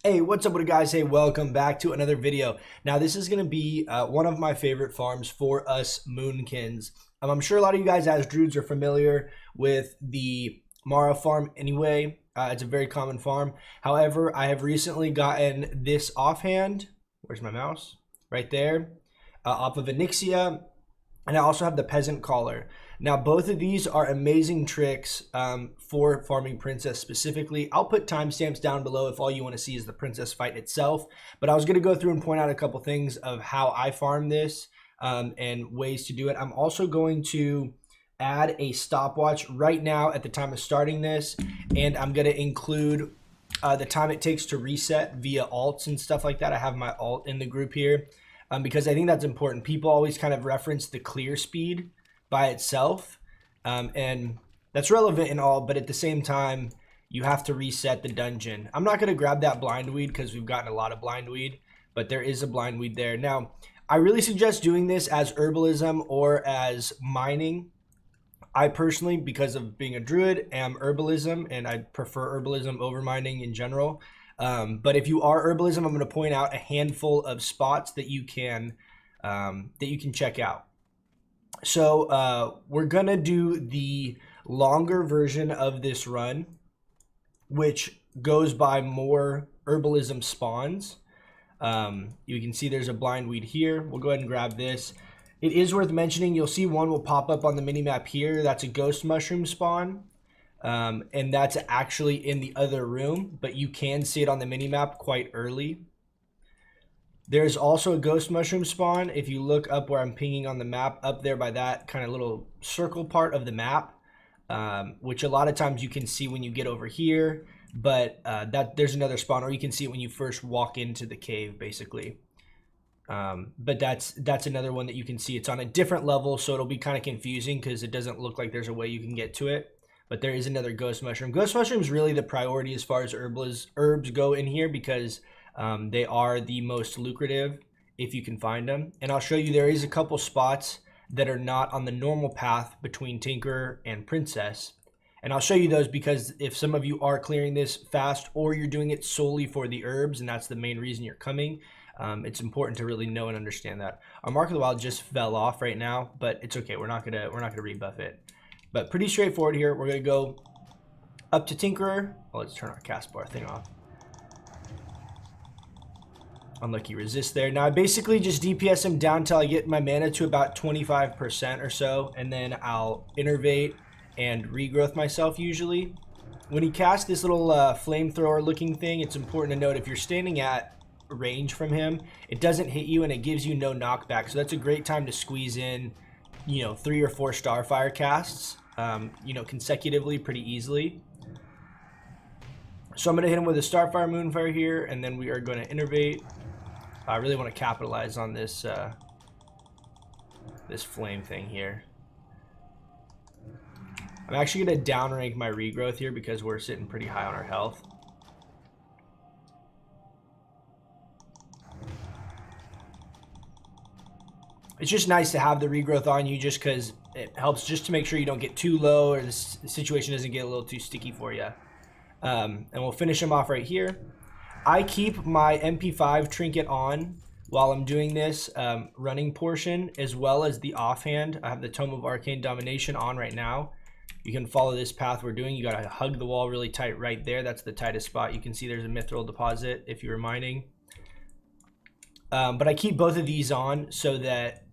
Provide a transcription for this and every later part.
Hey, what's up with guys? Hey, welcome back to another video. Now, this is going to be one of my favorite farms for us Moonkins. I'm sure a lot of you guys as Druids are familiar with the Mara farm anyway. It's a very common farm. However, I have recently gotten this offhand. Where's my mouse? Right there. Off of Onyxia. And I also have the Peasant Collar. Now, both of these are amazing tricks for farming Princess specifically. I'll put timestamps down below if all you want to see is the Princess fight itself. But I was going to go through and point out a couple things of how I farm this and ways to do it. I'm also going to add a stopwatch right now at the time of starting this. And I'm going to include the time it takes to reset via alts and stuff like that. I have my alt in the group here because I think that's important. People always kind of reference the clear speed by itself, and that's relevant and all, but at the same time you have to reset the dungeon. I'm not going to grab that blind weed because we've gotten a lot of blind weed, but there is a blind weed there. Now, I really suggest doing this as herbalism or as mining. I personally, because of being a druid, am herbalism, and I prefer herbalism over mining in general. But if you are herbalism, I'm going to point out a handful of spots that you can check out. So we're gonna do the longer version of this run, which goes by more herbalism spawns. You can see there's a blind weed here. We'll go ahead and grab this. It is worth mentioning, you'll see one will pop up on the mini map here. That's a ghost mushroom spawn, and that's actually in the other room, but you can see it on the mini map quite early. There's also a ghost mushroom spawn. If you look up where I'm pinging on the map, up there by that kind of little circle part of the map, which a lot of times you can see when you get over here, but there's another spawn, or you can see it when you first walk into the cave, basically. But that's another one that you can see. It's on a different level, so it'll be kind of confusing because it doesn't look like there's a way you can get to it. But there is another ghost mushroom. Ghost mushroom is really the priority as far as herbs go in here because they are the most lucrative if you can find them. And I'll show you there is a couple spots that are not on the normal path between Tinker and Princess. And I'll show you those because if some of you are clearing this fast or you're doing it solely for the herbs and that's the main reason you're coming, it's important to really know and understand that. Our Mark of the Wild just fell off right now, but it's okay. We're not gonna rebuff it. But pretty straightforward here. We're gonna go up to Tinkerer. Well, let's turn our cast bar thing off. Unlucky resist there. Now I basically just DPS him down until I get my mana to about 25% or so, and then I'll innervate and regrowth myself usually. When he casts this little flamethrower looking thing, it's important to note if you're standing at range from him, it doesn't hit you and it gives you no knockback. So that's a great time to squeeze in, 3 or 4 Starfire casts, consecutively pretty easily. So I'm going to hit him with a Starfire Moonfire here, and then we are going to innervate. I really want to capitalize on this this flame thing here. I'm actually going to downrank my regrowth here because we're sitting pretty high on our health. It's just nice to have the regrowth on you just because it helps just to make sure you don't get too low or the situation doesn't get a little too sticky for you. And we'll finish him off right here. I keep my MP5 trinket on while I'm doing this running portion, as well as the offhand. I have the Tome of Arcane Domination on right now. You can follow this path we're doing. You got to hug the wall really tight right there. That's the tightest spot. You can see there's a mithril deposit if you were mining. But I keep both of these on so that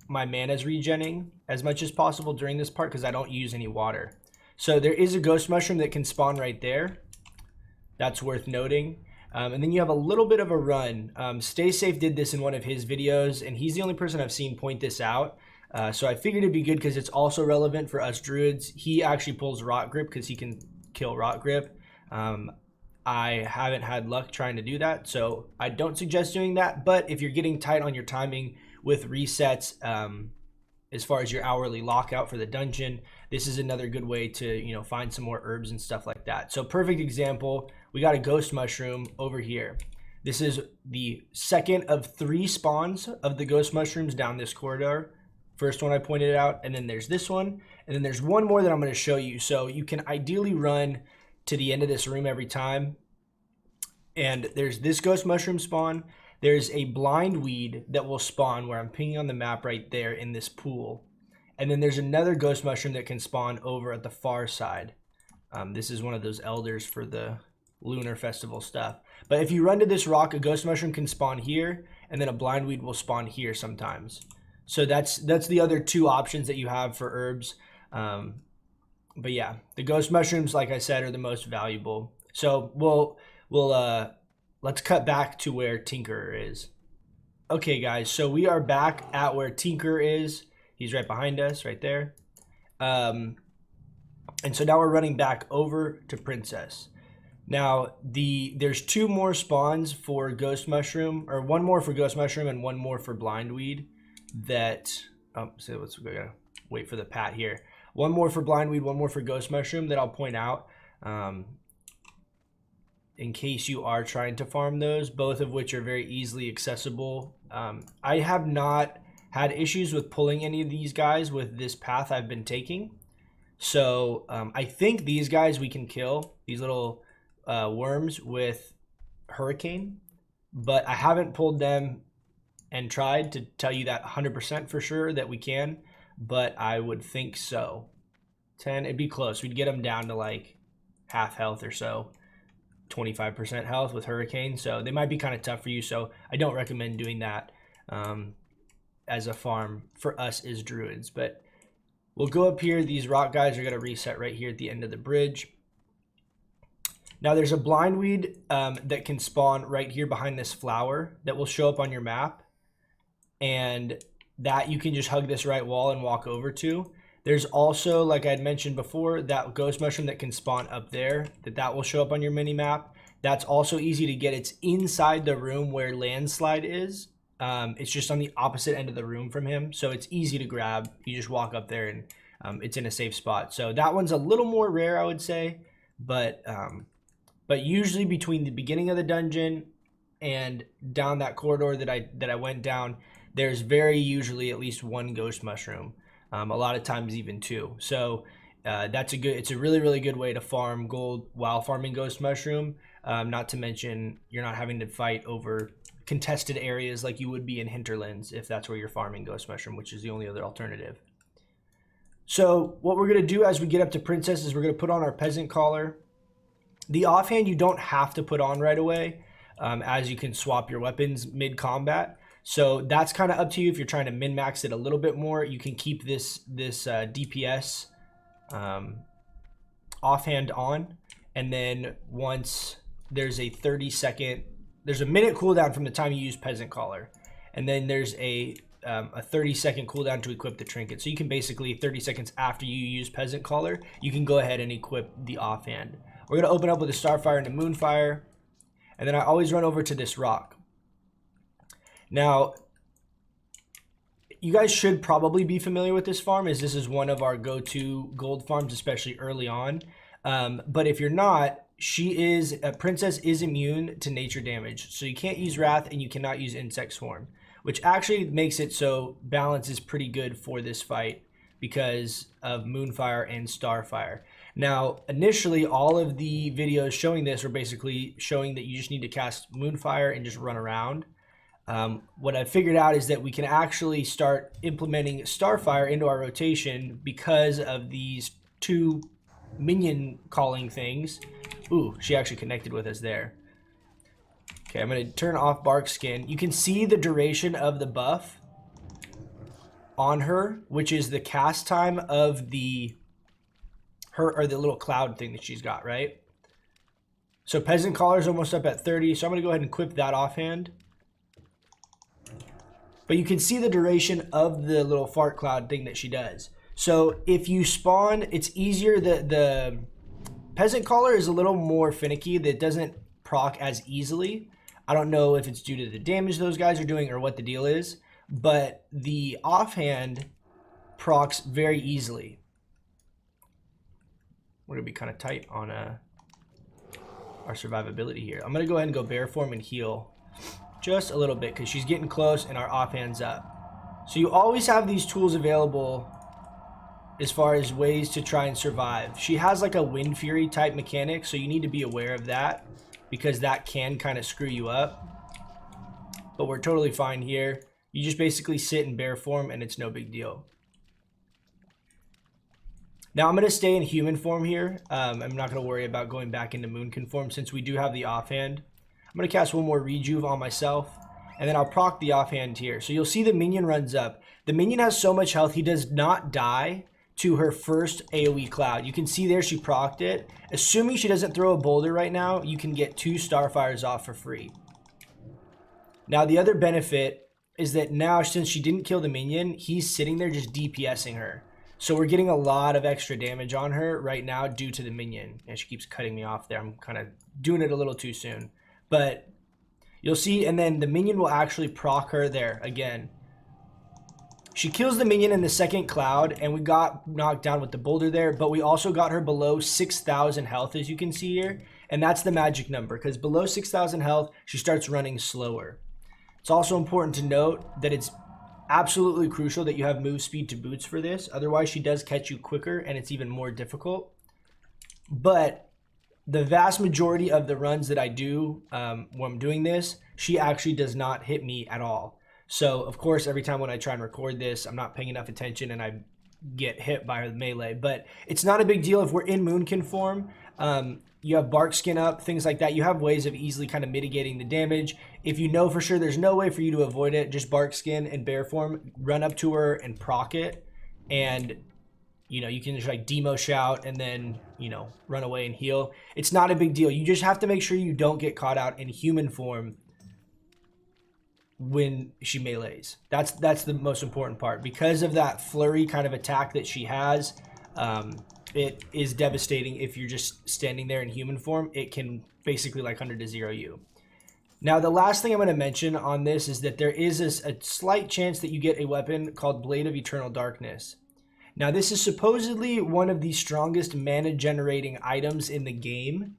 my mana is regenning as much as possible during this part because I don't use any water. So there is a ghost mushroom that can spawn right there. That's worth noting. And then you have a little bit of a run. Stay Safe did this in one of his videos, and he's the only person I've seen point this out. So I figured it'd be good because it's also relevant for us druids. He actually pulls Rot Grip because he can kill Rot Grip. I haven't had luck trying to do that, so I don't suggest doing that. But if you're getting tight on your timing with resets, as far as your hourly lockout for the dungeon, this is another good way to find some more herbs and stuff like that. So perfect example, we got a ghost mushroom over here. This is the second of 3 spawns of the ghost mushrooms down this corridor. First one I pointed out, and then there's this one, and then there's one more that I'm going to show you. So you can ideally run to the end of this room every time. And there's this ghost mushroom spawn. There's a blind weed that will spawn where I'm pinging on the map right there in this pool. And then there's another ghost mushroom that can spawn over at the far side. This is one of those elders for the lunar festival stuff. But if you run to this rock, a ghost mushroom can spawn here, and then a blind weed will spawn here sometimes. So that's the other two options that you have for herbs. But yeah, the ghost mushrooms, like I said, are the most valuable. So let's cut back to where Tinkerer is. Okay, guys, so we are back at where Tinkerer is. He's right behind us, right there. And so now we're running back over to Princess. Now, there's two more spawns for Ghost Mushroom, or one more for Ghost Mushroom and one more for Blindweed that, so we gotta wait for the pat here. One more for Blindweed, one more for Ghost Mushroom that I'll point out in case you are trying to farm those, both of which are very easily accessible. I have not had issues with pulling any of these guys with this path I've been taking. So I think these guys we can kill, these little worms, with Hurricane, but I haven't pulled them and tried to tell you that 100% for sure that we can, but I would think so. 10, it'd be close. We'd get them down to like half health or so, 25% health with Hurricane, so they might be kind of tough for you, so I don't recommend doing that as a farm for us as druids. But we'll go up here. These rock guys are going to reset right here at the end of the bridge. Now there's a blindweed that can spawn right here behind this flower that will show up on your map, and that you can just hug this right wall and walk over to. There's also, like I had mentioned before, that ghost mushroom that can spawn up there, that will show up on your mini map. That's also easy to get. It's inside the room where landslide is. It's just on the opposite end of the room from him, so it's easy to grab. You just walk up there and it's in a safe spot. So that one's a little more rare, I would say, but usually between the beginning of the dungeon and down that corridor that I went down, there's very usually at least one ghost mushroom. A lot of times even two. So it's a really, really good way to farm gold while farming ghost mushroom. Not to mention you're not having to fight over contested areas like you would be in hinterlands if that's where you're farming ghost mushroom, which is the only other alternative. So what we're going to do as we get up to Princess is we're going to put on our peasant collar. The offhand you don't have to put on right away, as you can swap your weapons mid-combat. So that's kind of up to you. If you're trying to min-max it a little bit more, you can keep this DPS offhand on, and then once there's a 30-second, there's a minute cooldown from the time you use peasant collar, and then there's a 30-second cooldown to equip the trinket. So you can basically 30 seconds after you use peasant collar, you can go ahead and equip the offhand. We're gonna open up with a starfire and a moonfire, and then I always run over to this rock. Now, you guys should probably be familiar with this farm, as this is one of our go-to gold farms, especially early on. But if you're not, Princess is immune to nature damage. So you can't use Wrath and you cannot use Insect Swarm, which actually makes it so balance is pretty good for this fight because of Moonfire and Starfire. Now, initially, all of the videos showing this were basically showing that you just need to cast Moonfire and just run around. What I figured out is that we can actually start implementing Starfire into our rotation because of these two minion calling things. Ooh, she actually connected with us there. Okay, I'm going to turn off Bark Skin. You can see the duration of the buff on her, which is the cast time of the little cloud thing that she's got, right? So Peasant Collar is almost up at 30, so I'm going to go ahead and equip that offhand. But you can see the duration of the little fart cloud thing that she does. So if you spawn, it's easier. The Peasant Collar is a little more finicky. That doesn't proc as easily. I don't know if it's due to the damage those guys are doing or what the deal is. But the offhand procs very easily. We're going to be kind of tight on our survivability here. I'm going to go ahead and go bear form and heal just a little bit because she's getting close and our offhand's up. So you always have these tools available as far as ways to try and survive. She has like a Wind Fury type mechanic, so you need to be aware of that because that can kind of screw you up. But we're totally fine here. You just basically sit in bear form and it's no big deal. Now I'm going to stay in human form here. I'm not going to worry about going back into Moonkin form since we do have the offhand. I'm going to cast one more rejuve on myself, and then I'll proc the offhand here. So you'll see the minion runs up. The minion has so much health, he does not die to her first AoE cloud. You can see there she procced it. Assuming she doesn't throw a boulder right now, you can get 2 Starfires off for free. Now the other benefit is that now since she didn't kill the minion, he's sitting there just DPSing her. So we're getting a lot of extra damage on her right now due to the minion. And she keeps cutting me off there. I'm kind of doing it a little too soon. But you'll see, and then the minion will actually proc her there again. She kills the minion in the second cloud, and we got knocked down with the boulder there, but we also got her below 6,000 health, as you can see here. And that's the magic number, because below 6,000 health, she starts running slower. It's also important to note that it's absolutely crucial that you have move speed to boots for this. Otherwise, she does catch you quicker, and it's even more difficult. But the vast majority of the runs that I do when I'm doing this, she actually does not hit me at all. So, of course, every time when I try and record this, I'm not paying enough attention and I get hit by the melee. But it's not a big deal if we're in Moonkin form. You have bark skin up, things like that. You have ways of easily kind of mitigating the damage. If you know for sure there's no way for you to avoid it, just bark skin and bear form, run up to her and proc it. And, you know, you can just like demo shout and then, you know, run away and heal. It's not a big deal. You just have to make sure you don't get caught out in human form when she melees. That's the most important part. Because of that flurry kind of attack that she has, it is devastating if you're just standing there in human form. It can basically like 100 to 0 you. Now, the last thing I'm going to mention on this is that there is a slight chance that you get a weapon called Blade of Eternal Darkness. Now, this is supposedly one of the strongest mana generating items in the game,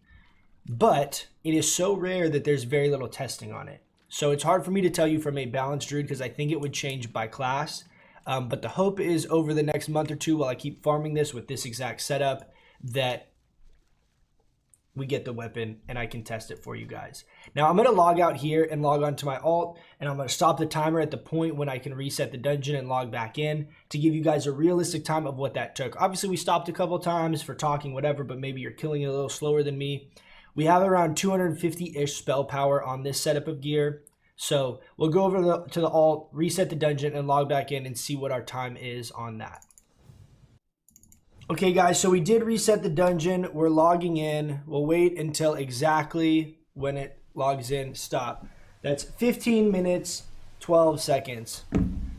but it is so rare that there's very little testing on it. So it's hard for me to tell you from a balanced druid because I think it would change by class. But the hope is over the next month or two while I keep farming this with this exact setup that we get the weapon and I can test it for you guys. Now I'm going to log out here and log on to my alt, and I'm going to stop the timer at the point when I can reset the dungeon and log back in to give you guys a realistic time of what that took. Obviously we stopped a couple times for talking, whatever, but maybe you're killing it a little slower than me. We have around 250-ish spell power on this setup of gear. So we'll go over to the alt, reset the dungeon, and log back in and see what our time is on that. Okay, guys, so we did reset the dungeon. We're logging in. We'll wait until exactly when it logs in. Stop. That's 15 minutes, 12 seconds.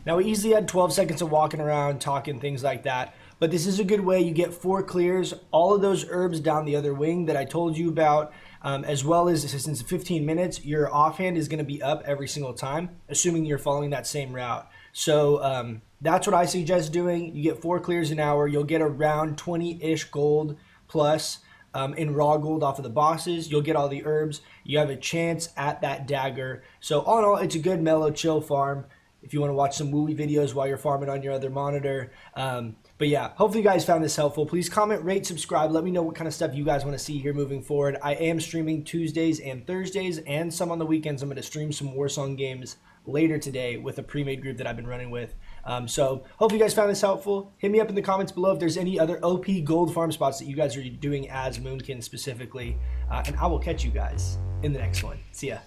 Now, we easily had 12 seconds of walking around, talking, things like that. But this is a good way. You get 4 clears, all of those herbs down the other wing that I told you about, as well as since 15 minutes, your offhand is going to be up every single time, assuming you're following that same route. So that's what I suggest doing. You get 4 clears an hour. You'll get around 20-ish gold plus in raw gold off of the bosses. You'll get all the herbs. You have a chance at that dagger. So all in all, it's a good mellow chill farm if you want to watch some WoW videos while you're farming on your other monitor. But yeah, hopefully you guys found this helpful. Please comment, rate, subscribe. Let me know what kind of stuff you guys want to see here moving forward. I am streaming Tuesdays and Thursdays and some on the weekends. I'm going to stream some Warsong games later today with a pre-made group that I've been running with. So hopefully you guys found this helpful. Hit me up in the comments below if there's any other OP gold farm spots that you guys are doing as Moonkin specifically. And I will catch you guys in the next one. See ya.